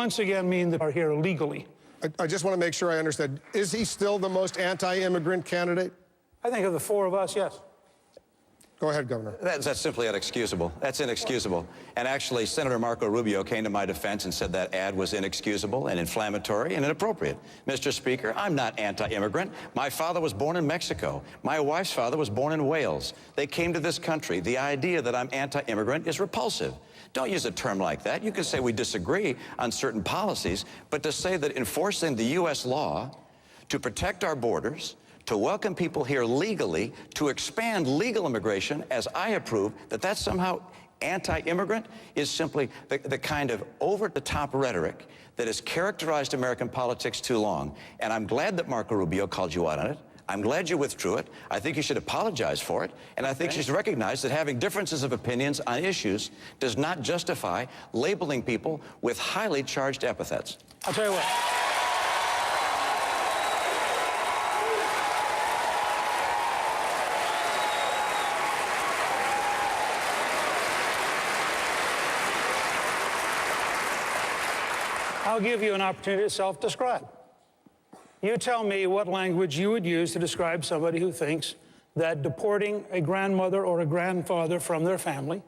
once again mean that are here illegally. I just want to make sure I understand. Is he still the most anti-immigrant candidate? I think of the four of us, yes. Go ahead, Governor. That's simply inexcusable. That's inexcusable. And actually, Senator Marco Rubio came to my defense and said that ad was inexcusable and inflammatory and inappropriate. Mr. Speaker, I'm not anti-immigrant. My father was born in Mexico. My wife's father was born in Wales. They came to this country. The idea that I'm anti-immigrant is repulsive. Don't use a term like that. You can say we disagree on certain policies, but to say that enforcing the U.S. law to protect our borders, to welcome people here legally, to expand legal immigration, as I approve, that's somehow anti-immigrant is simply the kind of over-the-top rhetoric that has characterized American politics too long. And I'm glad that Marco Rubio called you out on it. I'm glad you withdrew it. I think you should apologize for it. And I think you should recognize that having differences of opinions on issues does not justify labeling people with highly charged epithets. I'll tell you what. I'll give you an opportunity to self-describe. You tell me what language you would use to describe somebody who thinks that deporting a grandmother or a grandfather from their family,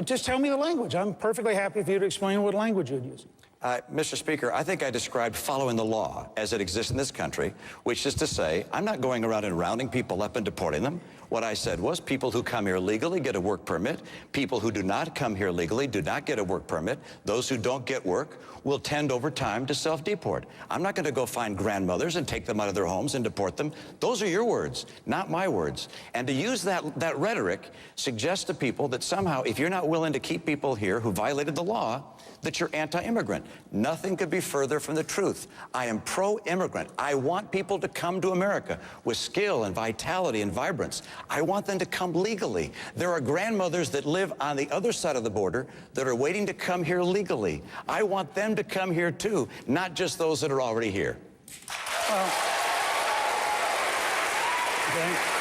just tell me the language. I'm perfectly happy for you to explain what language you'd use. Mr. Speaker, I think I described following the law as it exists in this country, which is to say, I'm not going around and rounding people up and deporting them. What I said was people who come here legally get a work permit. People who do not come here legally do not get a work permit. Those who don't get work will tend over time to self-deport. I'm not going to go find grandmothers and take them out of their homes and deport them. Those are your words, not my words. And to use that rhetoric suggests to people that somehow if you're not willing to keep people here who violated the law, that you're anti-immigrant. Nothing could be further from the truth. I am pro-immigrant. I want people to come to America with skill and vitality and vibrance. I want them to come legally. There are grandmothers that live on the other side of the border that are waiting to come here legally. I want them to come here too, not just those that are already here. Well, okay.